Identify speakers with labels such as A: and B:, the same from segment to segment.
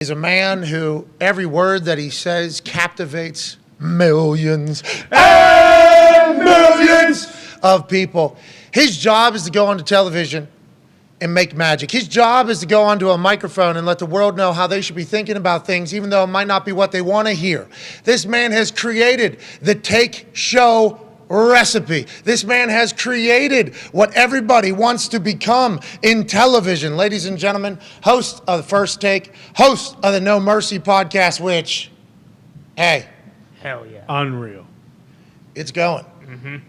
A: He's a man who every word that he says captivates millions and millions of people. His job is to go onto television and make magic. His job is to go onto a microphone and let the world know how they should be thinking about things, even though it might not be what they want to hear. This man has created the take show recipe. This man has created what everybody wants to become in television. Ladies and gentlemen, host of the First Take, host of the No Mercy podcast, which, hey,
B: hell yeah,
C: unreal.
A: It's going.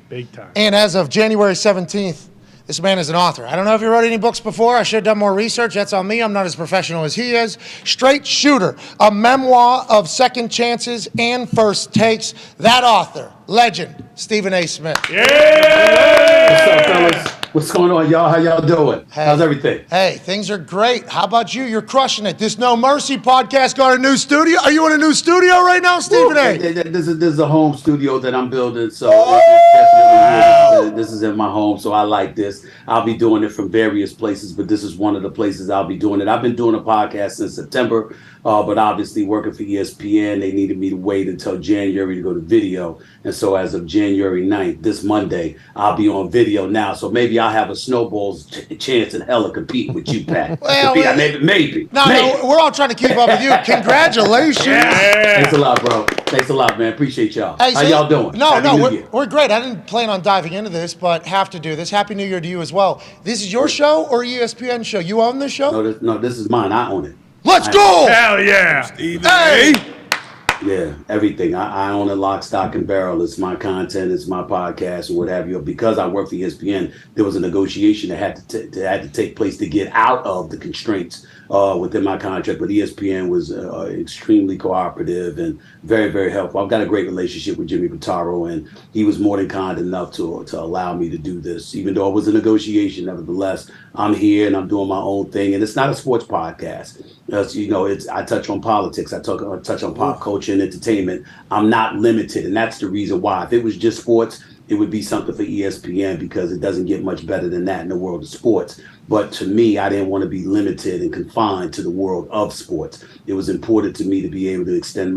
C: Big time.
A: And as of January 17th, this man is an author. I don't know if you wrote any books before. I should have done more research. That's on me. I'm not as professional as he is. Straight Shooter, a memoir of second chances and first takes. That author, legend, Stephen A. Smith.
D: Yeah! What's up, fellas? What's going on, y'all? How y'all doing?
A: Hey,
D: how's everything?
A: Hey, things are great. How about you? You're crushing it. This No Mercy podcast got a new studio. Are you in a new studio right now, Stephen A?
D: This is a home studio that I'm building, so this is in my home, so I like this. I'll be doing it from various places, but this is one of the places I'll be doing it. I've been doing a podcast since September, but obviously working for ESPN, they needed me to wait until January to go to video. And so as of January 9th, this Monday, I'll be on video now. So maybe I'll have a snowball's chance in hell of competing with you, Pat.
A: Well,
D: maybe.
A: No, we're all trying to keep up with you. Congratulations.
D: Yeah. Thanks a lot, bro. Thanks a lot, man. Appreciate y'all. Hey, how y'all doing?
A: We're great. I didn't plan on diving into this, but have to do this. Happy New Year to you as well. This is your show or ESPN show? You own this show?
D: No, this is mine. I own it.
A: Let's go!
C: Hell yeah.
A: Hey!
D: Yeah, everything. I own it lock, stock, and barrel. It's my content. It's my podcast and what have you. Because I work for ESPN, there was a negotiation that had to take place to get out of the constraints within my contract. But ESPN was extremely cooperative and very, very helpful. I've got a great relationship with Jimmy Pitaro, and he was more than kind enough to allow me to do this. Even though it was a negotiation, nevertheless, I'm here and I'm doing my own thing. And it's not a sports podcast. I touch on politics. I touch on pop culture and entertainment. I'm not limited, and that's the reason why. If it was just sports, it would be something for ESPN because it doesn't get much better than that in the world of sports. But to me, I didn't want to be limited and confined to the world of sports. It was important to me to be able to expand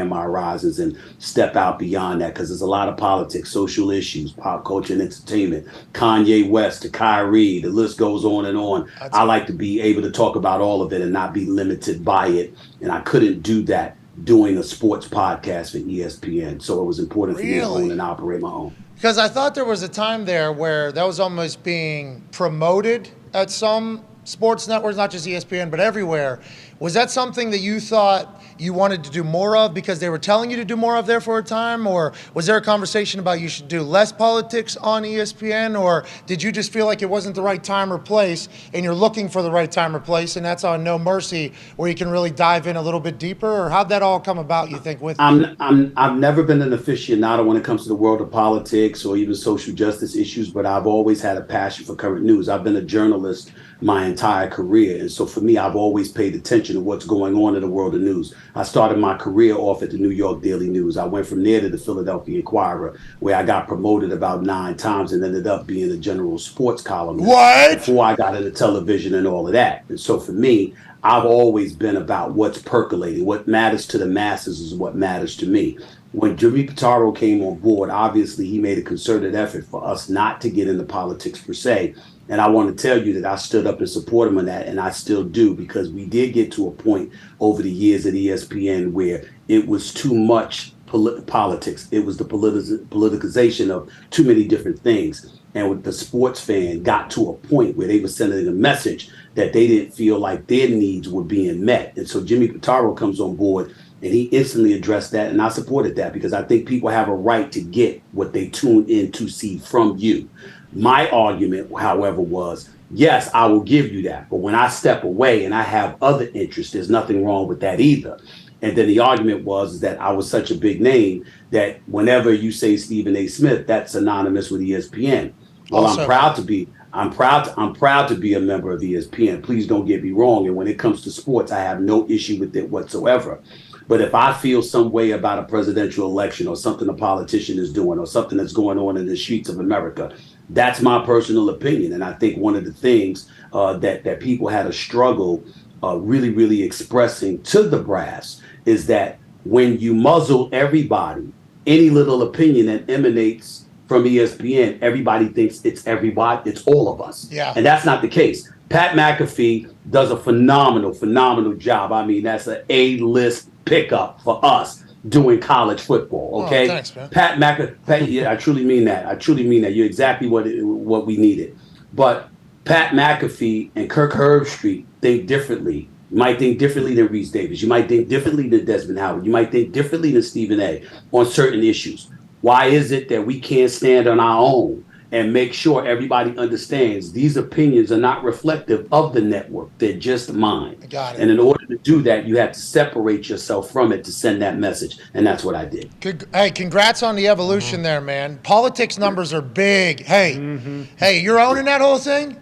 D: my horizons and step out beyond that, because there's a lot of politics, social issues, pop culture and entertainment, Kanye West to Kyrie, the list goes on and on. I like to be able to talk about all of it and not be limited by it. And I couldn't do that doing a sports podcast for ESPN. So it was important for me to own and operate my own.
A: Because I thought there was a time there where that was almost being promoted at some sports networks, not just ESPN, but everywhere. Was that something that you thought you wanted to do more of because they were telling you to do more of there for a time? Or was there a conversation about you should do less politics on ESPN? Or did you just feel like it wasn't the right time or place and you're looking for the right time or place, and that's on No Mercy where you can really dive in a little bit deeper? Or how'd that all come about, you think?
D: I've never been an aficionado when it comes to the world of politics or even social justice issues, but I've always had a passion for current news. I've been a journalist my entire career. And so for me, I've always paid attention to what's going on in the world of news. I started my career off at the New York Daily News. I went from there to the Philadelphia Inquirer, where I got promoted about 9 times and ended up being a general sports columnist.
A: What?
D: Before I got into television and all of that. And so for me, I've always been about what's percolating. What matters to the masses is what matters to me. When Jimmy Pitaro came on board, obviously he made a concerted effort for us not to get into politics per se. And I want to tell you that I stood up and supported him on that, and I still do, because we did get to a point over the years at ESPN where it was too much politics. It was the politicization of too many different things. And with the sports fan got to a point where they were sending a message that they didn't feel like their needs were being met. And so Jimmy Pitaro comes on board, and he instantly addressed that, and I supported that because I think people have a right to get what they tune in to see from you. My argument, however, was, yes, I will give you that. But when I step away and I have other interests, there's nothing wrong with that either. And then the argument was that I was such a big name that whenever you say Stephen A. Smith, that's synonymous with ESPN. Well, also, I'm proud to be a member of ESPN. Please don't get me wrong. And when it comes to sports, I have no issue with it whatsoever. But if I feel some way about a presidential election or something a politician is doing or something that's going on in the streets of America, that's my personal opinion. And I think one of the things that people had a struggle really, really expressing to the brass is that when you muzzle everybody, any little opinion that emanates from ESPN, everybody thinks it's everybody, it's all of us.
A: Yeah.
D: And that's not the case. Pat McAfee does a phenomenal, phenomenal job. I mean, that's an A-list pickup for us doing college football. Okay.
A: Oh, thanks, man.
D: Pat McAfee, yeah, I truly mean that. I truly mean that. You're exactly what we needed. But Pat McAfee and Kirk Herbstreit think differently. You might think differently than Reese Davis. You might think differently than Desmond Howard. You might think differently than Stephen A. on certain issues. Why is it that we can't stand on our own and make sure everybody understands these opinions are not reflective of the network? They're just mine.
A: I got it.
D: And in order to do that, you have to separate yourself from it to send that message. And that's what I did.
A: Hey, congrats on the evolution there, man. Politics numbers are big. Hey, hey, you're owning that whole thing?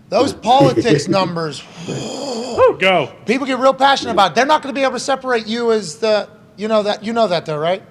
A: Those politics numbers,
C: Go.
A: people get real passionate about it. They're not going to be able to separate you as the, you know that though, right?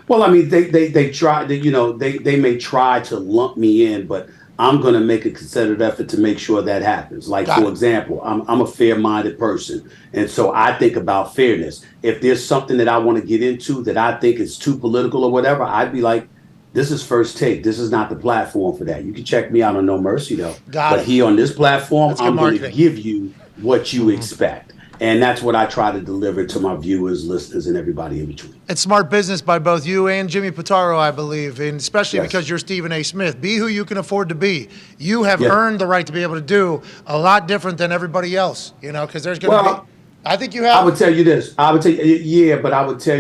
D: Well, I mean, they try, they may try to lump me in, but I'm going to make a concerted effort to make sure that happens. Like, for example, I'm a fair-minded person. And so I think about fairness. If there's something that I want to get into that I think is too political or whatever, I'd be like, this is First Take. This is not the platform for that. You can check me out on No Mercy, though. But here on this platform, I'm going to give you what you expect. And that's what I try to deliver to my viewers, listeners, and everybody in between.
A: It's smart business by both you and Jimmy Pitaro, I believe, and especially because you're Stephen A. Smith. Be who you can afford to be. You have earned the right to be able to do a lot different than everybody else, because there's going to be... I think you have...
D: I would tell you this. I would tell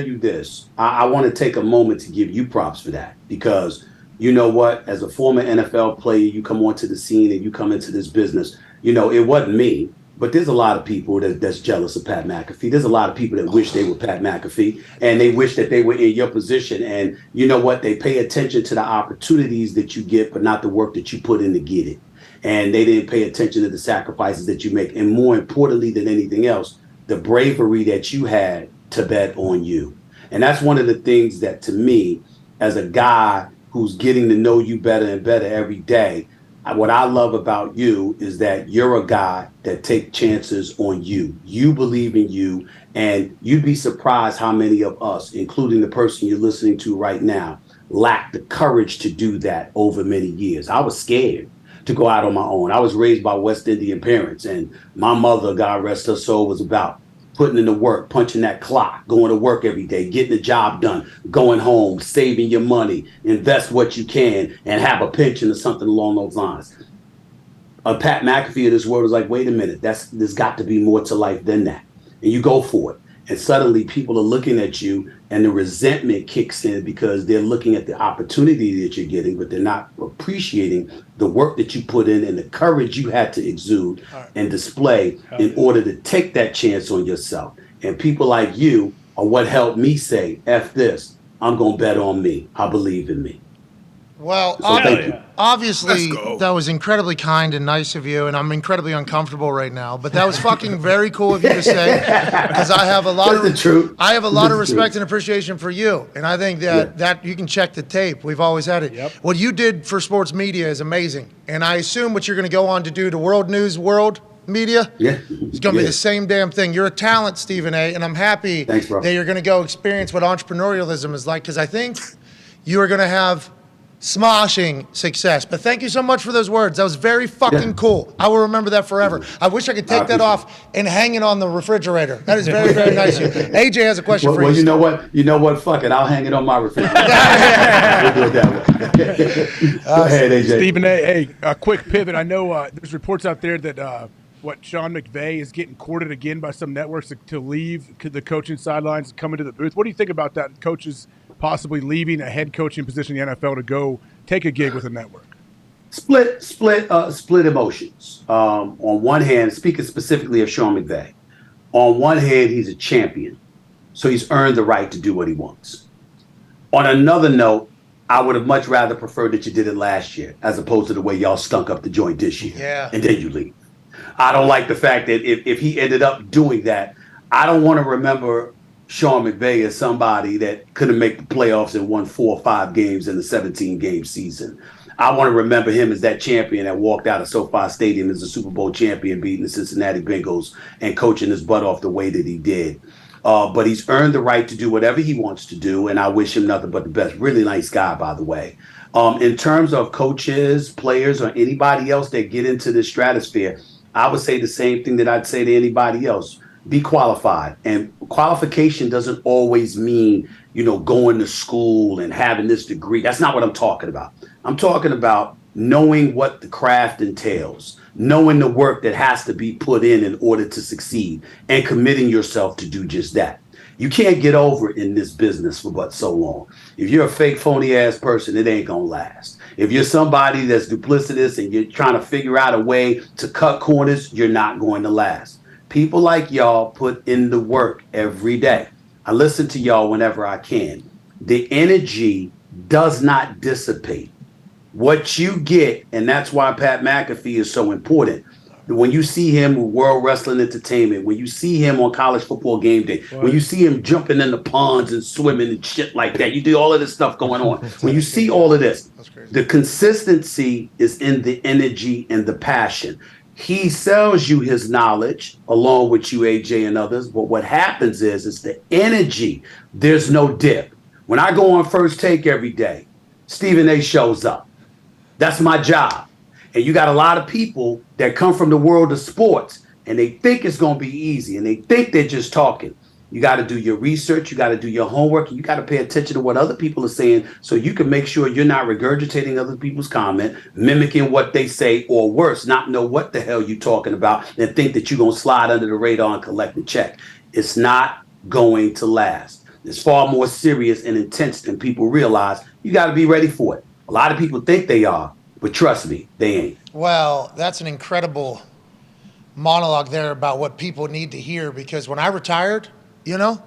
D: you this. I want to take a moment to give you props for that, because you know what? As a former NFL player, you come onto the scene and you come into this business. It wasn't me. But there's a lot of people that's jealous of Pat McAfee. There's a lot of people that wish they were Pat McAfee, and they wish that they were in your position. And you know what? They pay attention to the opportunities that you get, but not the work that you put in to get it. And they didn't pay attention to the sacrifices that you make. And more importantly than anything else, the bravery that you had to bet on you. And that's one of the things that, to me, as a guy who's getting to know you better and better every day, what I love about you is that you're a guy that takes chances on you. You believe in you, and you'd be surprised how many of us, including the person you're listening to right now, lack the courage to do that over many years. I was scared to go out on my own. I was raised by West Indian parents, and my mother, God rest her soul, was about putting in the work, punching that clock, going to work every day, getting the job done, going home, saving your money, invest what you can, and have a pension or something along those lines. Pat McAfee of this world is like, wait a minute, there's got to be more to life than that. And you go for it. And suddenly people are looking at you and the resentment kicks in because they're looking at the opportunity that you're getting, but they're not appreciating the work that you put in and the courage you had to exude and display in order to take that chance on yourself. And people like you are what helped me say, F this, I'm going to bet on me. I believe in me.
A: Well, obviously, that was incredibly kind and nice of you, and I'm incredibly uncomfortable right now. But that was fucking very cool of you to say, because I have a lot of respect and appreciation for you, and I think that you can check the tape. We've always had it.
C: Yep.
A: What you did for sports media is amazing, and I assume what you're going to go on to do to World News World Media, it's going to be the same damn thing. You're a talent, Stephen A., and I'm happy that you're going to go experience what entrepreneurialism is like, because I think you are going to have smashing success. But thank you so much for those words. That was very fucking cool. I will remember that forever. I wish I could take that off and hang it on the refrigerator. That is very, very nice of you. AJ has a question for you.
D: Well, you know what? Fuck it. I'll hang it on my refrigerator. We'll do it that way. Go ahead, AJ.
C: Stephen A., hey, a quick pivot. I know there's reports out there that Sean McVay is getting courted again by some networks to leave the coaching sidelines and come into the booth. What do you think about that? Coaches possibly leaving a head coaching position in the NFL to go take a gig with a network?
D: Split emotions. On one hand, speaking specifically of Sean McVay, on one hand, he's a champion, so he's earned the right to do what he wants. On another note, I would have much rather preferred that you did it last year as opposed to the way y'all stunk up the joint this year. And then you leave. I don't like the fact that if he ended up doing that, I don't want to remember Sean McVay as somebody that couldn't make the playoffs and won 4 or 5 games in the 17-game season. I want to remember him as that champion that walked out of SoFi Stadium as a Super Bowl champion, beating the Cincinnati Bengals and coaching his butt off the way that he did. But he's earned the right to do whatever he wants to do, and I wish him nothing but the best. Really nice guy, by the way. In terms of coaches, players, or anybody else that get into this stratosphere, I would say the same thing that I'd say to anybody else. Be qualified. And qualification doesn't always mean, going to school and having this degree. That's not what I'm talking about. I'm talking about knowing what the craft entails, knowing the work that has to be put in order to succeed, and committing yourself to do just that. You can't get over it in this business for but so long. If you're a fake, phony ass person, it ain't gonna last. If you're somebody that's duplicitous and you're trying to figure out a way to cut corners, you're not going to last. People like y'all put in the work every day. I listen to y'all whenever I can. The energy does not dissipate. What you get, and that's why Pat McAfee is so important. When you see him with World Wrestling Entertainment, when you see him on College Football Game Day, when you see him jumping in the ponds and swimming and shit like that, you do all of this stuff going on. When you see all of this, the consistency is in the energy and the passion. He sells you his knowledge along with you, AJ, and others. But what happens is the energy. There's no dip. When I go on First Take every day, Stephen A shows up. That's my job. And you got a lot of people that come from the world of sports and they think it's going to be easy and they think they're just talking. You got to do your research. You got to do your homework. And you got to pay attention to what other people are saying so you can make sure you're not regurgitating other people's comment, mimicking what they say, or worse, not know what the hell you're talking about and think that you're going to slide under the radar and collect the check. It's not going to last. It's far more serious and intense than people realize. You got to be ready for it. A lot of people think they are, but trust me, they ain't.
A: Well, that's an incredible monologue there about what people need to hear, because when I retired,
D: Yeah.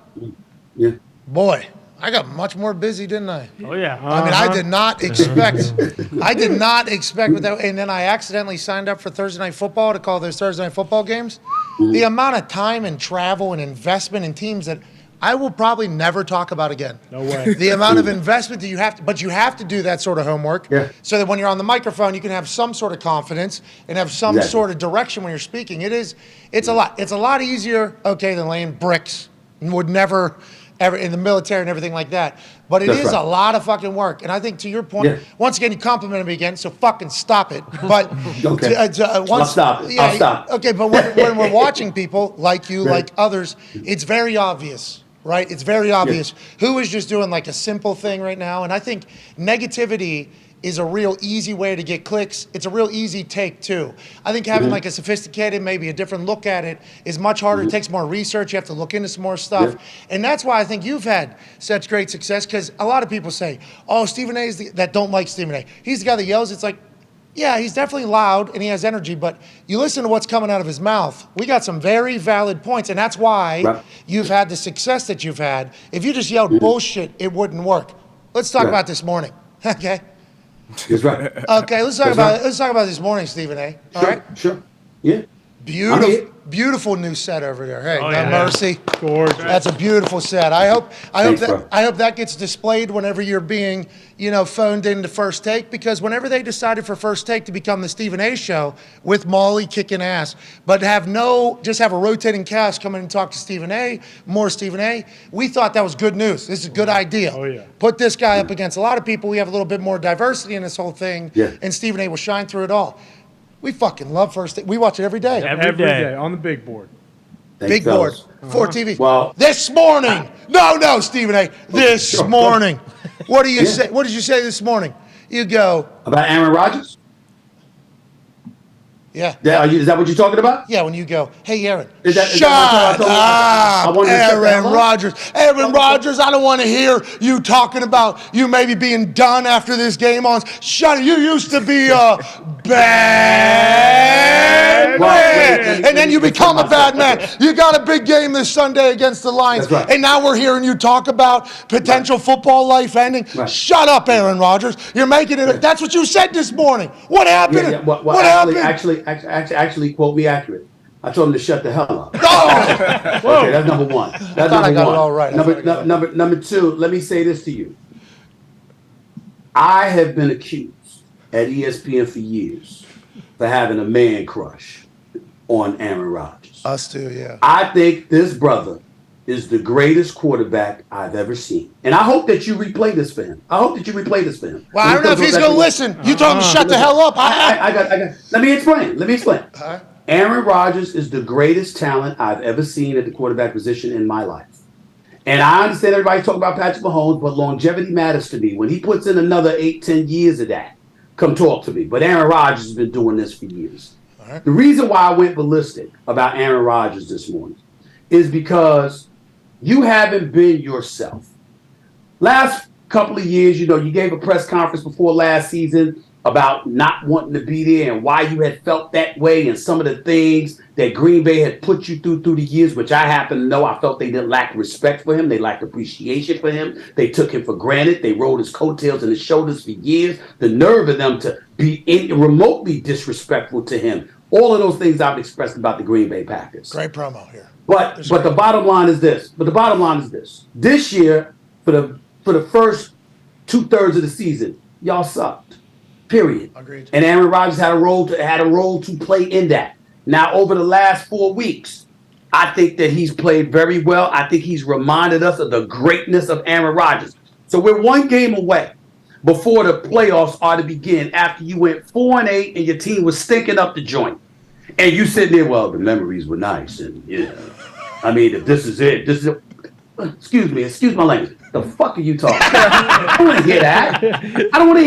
A: boy, I got much more busy, didn't I?
B: Oh, yeah.
A: I mean, I did not expect with that. And then I accidentally signed up for Thursday Night Football to call those Thursday Night Football games. The amount of time and travel and investment in teams that I will probably never talk about again.
B: No way.
A: The amount of investment that you have to, but you have to do that sort of homework so that when you're on the microphone, you can have some sort of confidence and have some sort of direction when you're speaking. It's a lot. It's a lot easier, than laying bricks. Would never, ever in the military and everything like that. But it is a lot of fucking work. And I think to your point, once again, you complimented me again, so fucking stop it. But
D: I'll stop it. I'll stop.
A: Okay, but when we're watching people like you, like others, it's very obvious. Right? It's very obvious who is just doing like a simple thing right now. And I think negativity is a real easy way to get clicks. It's a real easy take too. I think having like a sophisticated, maybe a different look at it is much harder. It takes more research. You have to look into some more stuff. And that's why I think you've had such great success, because a lot of people say, oh, Stephen A. is that don't like Stephen A. He's the guy that yells. It's like, yeah, he's definitely loud and he has energy, but you listen to what's coming out of his mouth. We got some very valid points, and that's why you've had the success that you've had. If you just yelled bullshit, it wouldn't work. Let's talk about this morning, okay?
D: That's right.
A: Okay, let's talk about this morning, Stephen A. All right?
D: Sure. Yeah.
A: Beautiful new set over there. Hey, mercy.
B: Gorgeous.
A: That's a beautiful set. I hope that gets displayed whenever you're being, phoned into First Take, because whenever they decided for First Take to become the Stephen A. Show with Molly kicking ass, but just have a rotating cast come in and talk to Stephen A., more Stephen A., we thought that was good news. This is a good idea.
B: Oh, yeah.
A: Put this guy up against a lot of people. We have a little bit more diversity in this whole thing, and Stephen A. will shine through it all. We fucking love First Take. We watch it every day.
B: Every day on the big board.
A: Big board. 4 TV.
D: Well,
A: this morning. No, Stephen A. This morning. What do you say? What did you say this morning? You go.
D: About Aaron Rodgers?
A: Yeah.
D: Is that what you're talking about?
A: Yeah, when you go, hey, Aaron,
D: Shut
A: up, Aaron Rodgers. Aaron Rodgers, I don't want to hear you talking about you maybe being done after this game on. Shut it. You used to be a bad man. And then you become a bad man. You got a big game this Sunday against the Lions.
D: That's right.
A: And now we're hearing you talk about potential football life ending. Right. Shut up, Aaron Rodgers. You're making it. That's what you said this morning. What happened?
D: What happened? Actually, quote me accurate. I told him to shut the hell up.
A: Oh!
D: Okay, that's number one. That's
A: I got it all right.
D: Number two, let me say this to you. I have been accused at ESPN for years for having a man crush on Aaron Rodgers.
A: Us too, yeah.
D: I think this brother is the greatest quarterback I've ever seen. And I hope that you replay this for him. I hope that you replay this for him.
A: Well, I don't know if he's going to listen. You told him to shut the hell up.
D: I got. Let me explain. Aaron Rodgers is the greatest talent I've ever seen at the quarterback position in my life. And I understand everybody's talking about Patrick Mahomes, but longevity matters to me. When he puts in another 8-10 years of that, come talk to me. But Aaron Rodgers has been doing this for years. Right. The reason why I went ballistic about Aaron Rodgers this morning is because you haven't been yourself. Last couple of years, you gave a press conference before last season about not wanting to be there and why you had felt that way and some of the things that Green Bay had put you through the years, which I happen to know. I felt they didn't lack respect for him. They lacked appreciation for him. They took him for granted. They rode his coattails and his shoulders for years. The nerve of them to be remotely disrespectful to him. All of those things I've expressed about the Green Bay Packers.
A: Great promo here.
D: But the bottom line is this. This year, for the first 2/3 of the season, y'all sucked. Period.
A: Agreed.
D: And Aaron Rodgers had a role to play in that. Now, over the last 4 weeks, I think that he's played very well. I think he's reminded us of the greatness of Aaron Rodgers. So we're one game away before the playoffs are to begin after you went 4-8 and your team was stinking up the joint. And you sitting there, well, the memories were nice. And, I mean, if this is it, excuse my language. The fuck are you talking about? I don't want to hear that. I don't want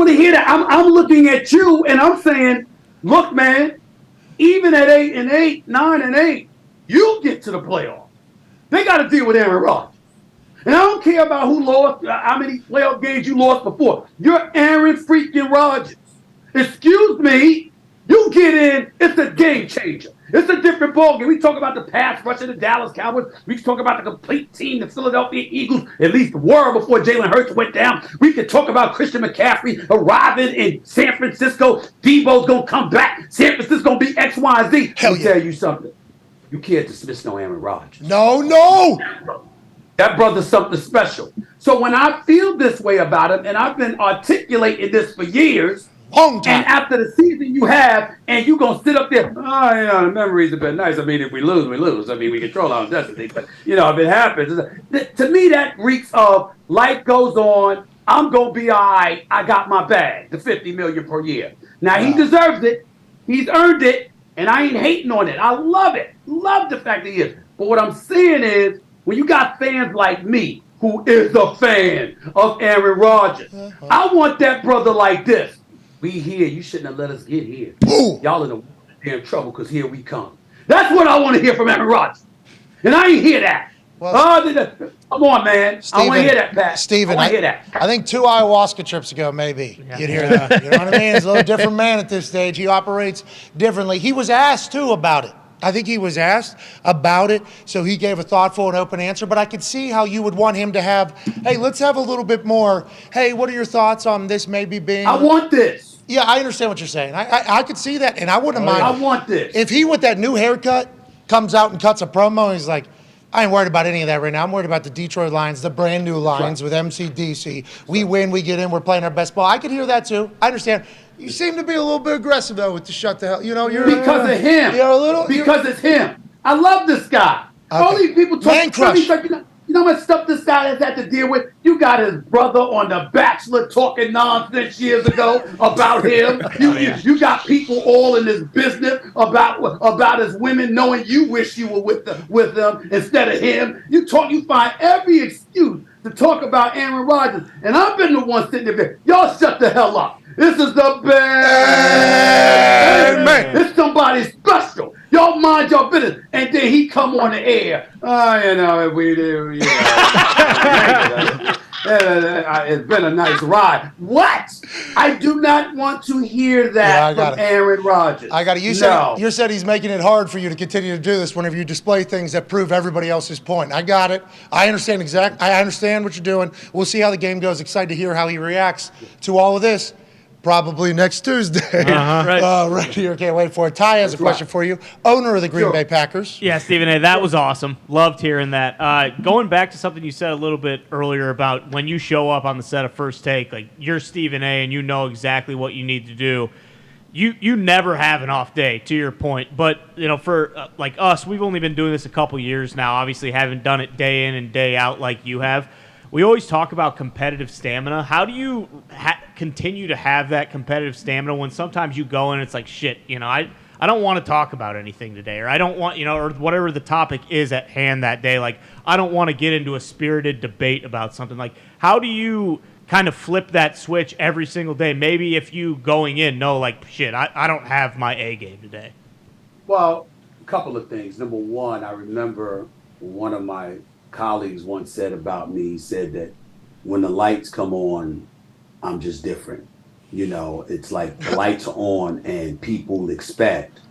D: to hear that. I'm looking at you and I'm saying, look, man, even at 8-8, 9-8, you get to the playoffs. They got to deal with Aaron Rodgers. And I don't care about who lost, how many playoff games you lost before. You're Aaron freaking Rodgers. Excuse me. You get in, it's a game changer. It's a different ballgame. We talk about the pass rush of the Dallas Cowboys. We talk about the complete team, the Philadelphia Eagles, at least were before Jalen Hurts went down. We could talk about Christian McCaffrey arriving in San Francisco. Debo's going to come back. San Francisco's going to be X, Y, and Z. Let me tell you something. You can't dismiss no Aaron Rodgers.
A: No.
D: That brother's something special. So when I feel this way about him, and I've been articulating this for years,
A: long time.
D: And after the season you have, and you're going to sit up there, the memories have been nice. I mean, if we lose, we lose. I mean, we control our destiny. But, if it happens, to me, that reeks of life goes on. I'm going to be all right. I got my bag, the $50 million per year. Now, he deserves it. He's earned it, and I ain't hating on it. I love it. Love the fact that he is. But what I'm saying is, when you got fans like me, who is a fan of Aaron Rodgers, I want that brother like this. We here. You shouldn't have let us get here.
A: Ooh.
D: Y'all in the damn trouble because here we come. That's what I want to hear from Aaron Rodgers. And I ain't hear that. Well, come on, man.
A: Steven,
D: I want to hear that, Pat.
A: Steven,
D: I want to hear that.
A: I think 2 ayahuasca trips ago, maybe, you'd hear that. You know what I mean? He's a little different man at this stage. He operates differently. He was asked, too, about it. I think he was asked about it, so he gave a thoughtful and open answer. But I could see how you would want him to have, hey, let's have a little bit more, hey, what are your thoughts on this maybe being?
D: I want this.
A: Yeah, I understand what you're saying. I could see that, and I wouldn't mind.
D: I want this.
A: If he, with that new haircut, comes out and cuts a promo, and he's like, I ain't worried about any of that right now. I'm worried about the Detroit Lions, the brand new Lions with MCDC. We win, we get in, we're playing our best ball. I could hear that, too. I understand. You seem to be a little bit aggressive, though, with the shut the hell. You're
D: because of him.
A: You're a little.
D: Because it's him. I love this guy.
A: Okay.
D: All these people
A: Man crush.
D: Like, you know what stuff this guy has had to deal with? You got his brother on The Bachelor talking nonsense years ago about him. You got people all in this business about his women knowing you wish you were with them instead of him. You find every excuse to talk about Aaron Rodgers. And I've been the one sitting there. Y'all shut the hell up. This is the best. Man. It's somebody special. Y'all mind your business. And then he come on the air. We do. It's been a nice ride. What? I do not want to hear that from Aaron Rodgers.
A: I got it. You said he's making it hard for you to continue to do this whenever you display things that prove everybody else's point. I got it. I understand I understand what you're doing. We'll see how the game goes. Excited to hear how he reacts to all of this. probably next Tuesday. Right here. Can't wait for it. Ty has a question for you. Owner of the Green Bay Packers.
B: Yeah, Stephen A., that was awesome. Loved hearing that. Going back to something you said a little bit earlier about when you show up on the set of First Take, like you're Stephen A. and you know exactly what you need to do. You never have an off day, to your point. But, for like us, we've only been doing this a couple years now. Obviously, haven't done it day in and day out like you have. We always talk about competitive stamina. How do you continue to have that competitive stamina when sometimes you go and it's like, shit, I don't want to talk about anything today, or I don't want, or whatever the topic is at hand that day. Like, I don't want to get into a spirited debate about something. Like, how do you kind of flip that switch every single day? Maybe if you going in know, like, shit, I don't have my A game today.
D: Well, a couple of things. Number one, I remember one of my colleagues once said about me, he said that when the lights come on, I'm just different. It's like the lights are on and people expect,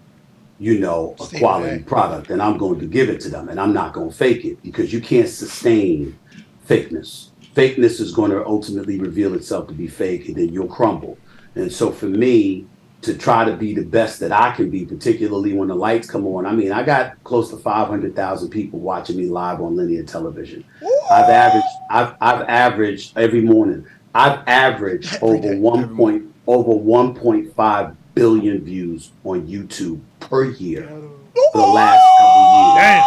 D: a quality product, and I'm going to give it to them, and I'm not going to fake it, because you can't sustain fakeness. Fakeness is going to ultimately reveal itself to be fake, and then you'll crumble. And so for me, to try to be the best that I can be, particularly when the lights come on. I mean, I got close to 500,000 people watching me live on linear television. I've averaged every morning. I've averaged over 1.5 billion views on YouTube per year for the last couple years.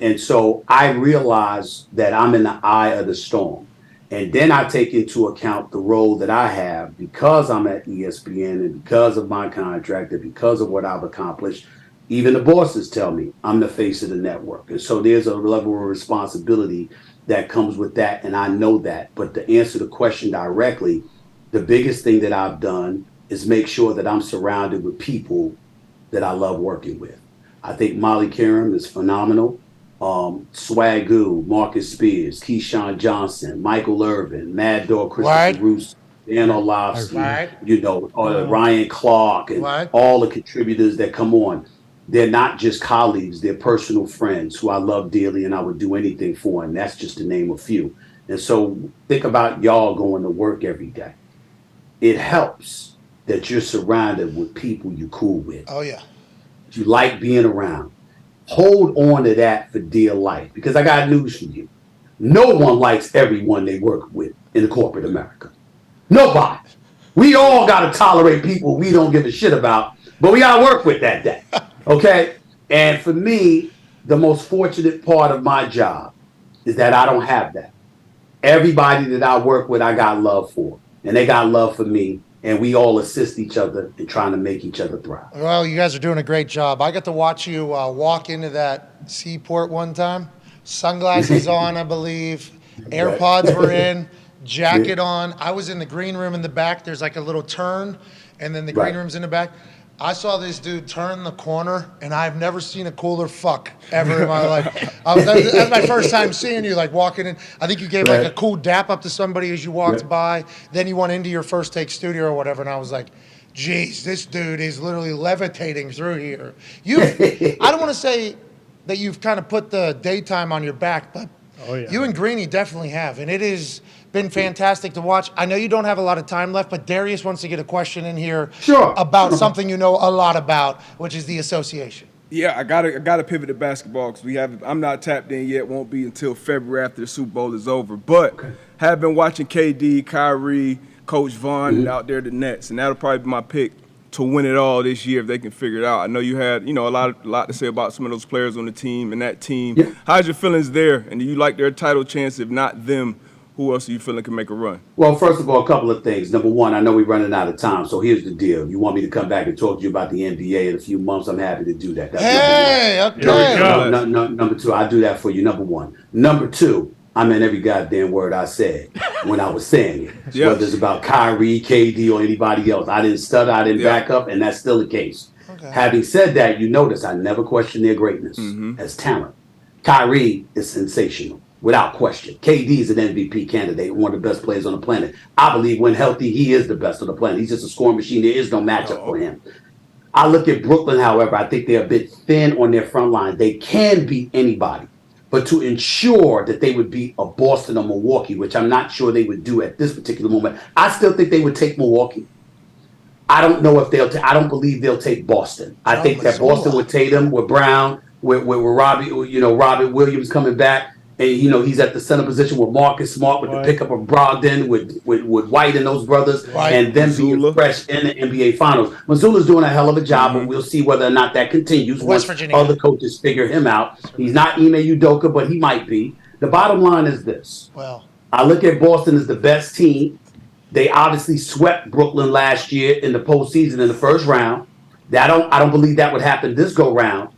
D: And so I realize that I'm in the eye of the storm. And then I take into account the role that I have because I'm at ESPN and because of my contract and because of what I've accomplished. Even the bosses tell me I'm the face of the network. And so there's a level of responsibility that comes with that. And I know that. But to answer the question directly, the biggest thing that I've done is make sure that I'm surrounded with people that I love working with. I think Molly Karam is phenomenal. Swagoo, Marcus Spears, Keyshawn Johnson, Michael Irvin, Mad Dog, Christopher Roos, Dan Orlovsky, Ryan Clark, and all the contributors that come on. They're not just colleagues, they're personal friends who I love dearly and I would do anything for, and that's just to name a few. And so think about y'all going to work every day. It helps that you're surrounded with people you cool with.
A: Oh, yeah.
D: You like being around. Hold on to that for dear life, because I got news for you. No one likes everyone they work with in the corporate America. Nobody. We all got to tolerate people we don't give a shit about, but we got to work with that day. Okay? And for me, the most fortunate part of my job is that I don't have that. Everybody that I work with, I got love for, and they got love for me. And we all assist each other in trying to make each other thrive.
A: Well, you guys are doing a great job. I got to watch you walk into that seaport one time. Sunglasses on, I believe. AirPods were in. Jacket on. I was in the green room in the back. There's like a little turn, and then the green room's in the back. I saw this dude turn the corner, and I've never seen a cooler fuck ever in my life. That was my first time seeing you, like, walking in. I think you gave, like, a cool dap up to somebody as you walked by. Then you went into your First Take studio or whatever, and I was like, geez, this dude is literally levitating through here. I don't want to say that you've kind of put the daytime on your back, but you and Greeny definitely have, and it has been fantastic to watch. I know you don't have a lot of time left, but Darius wants to get a question in here about something you know a lot about, which is the association.
E: Yeah, I gotta pivot to basketball because I'm not tapped in yet. Won't be until February after the Super Bowl is over. But have been watching KD, Kyrie, Coach Vaughn, and out there the Nets, and that'll probably be my pick to win it all this year if they can figure it out. I know you had a lot to say about some of those players on the team and that team. Yeah. How's your feelings there? And do you like their title chance? If not them, who else are you feeling can make a run?
D: Well, first of all, a couple of things. Number one, I know we're running out of time, so here's the deal. You want me to come back and talk to you about the NBA in a few months? I'm happy to do that. Number two, I'll do that for you, number one. Number two, I meant every goddamn word I said when I was saying it. Yes. Whether it's about Kyrie, KD, or anybody else. I didn't stutter, I didn't back up, and that's still the case. Okay. Having said that, you notice I never question their greatness as talent. Kyrie is sensational. Without question. KD is an MVP candidate, one of the best players on the planet. I believe when healthy, he is the best on the planet. He's just a scoring machine. There is no matchup for him. I look at Brooklyn, however, I think they're a bit thin on their front line. They can beat anybody. But to ensure that they would beat a Boston or Milwaukee, which I'm not sure they would do at this particular moment, I still think they would take Milwaukee. I don't know if I don't believe they'll take Boston. I think that Boston with Tatum, with Brown, with Robbie, Robert Williams coming back, and he's at the center position with Marcus Smart, with the pickup of Brogdon, with White and those brothers, and them being fresh in the NBA Finals. Missoula's doing a hell of a job, but we'll see whether or not that continues once other coaches figure him out. He's not Ime Udoka, but he might be. The bottom line is this.
A: Well,
D: I look at Boston as the best team. They obviously swept Brooklyn last year in the postseason in the first round. I don't believe that would happen this go round.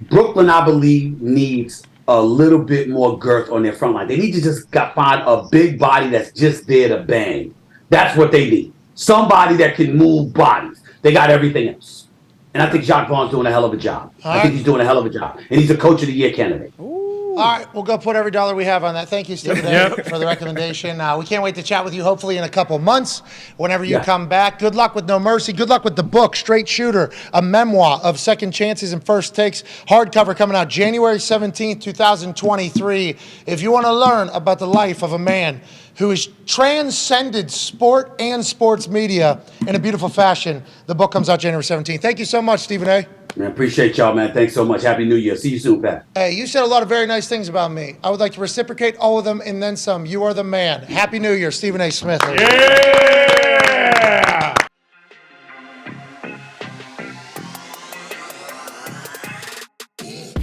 D: Brooklyn, I believe, needs a little bit more girth on their front line. They need to just find a big body that's just there to bang. That's what they need. Somebody that can move bodies. They got everything else. And I think Jacques Vaughn's doing a hell of a job. I think he's doing a hell of a job. And he's a Coach of the Year candidate.
A: All right, we'll go put every dollar we have on that. Thank you, Stephen A, for the recommendation. We can't wait to chat with you, hopefully, in a couple months, whenever you come back. Good luck with No Mercy. Good luck with the book, Straight Shooter, a memoir of second chances and first takes. Hardcover coming out January 17th, 2023. If you want to learn about the life of a man who has transcended sport and sports media in a beautiful fashion, the book comes out January 17th. Thank you so much, Stephen A.
D: Man, appreciate y'all, man. Thanks so much. Happy New Year. See you soon, Pat.
A: Hey, you said a lot of very nice things about me. I would like to reciprocate all of them and then some. You are the man. Happy New Year, Stephen A. Smith.
B: Yeah!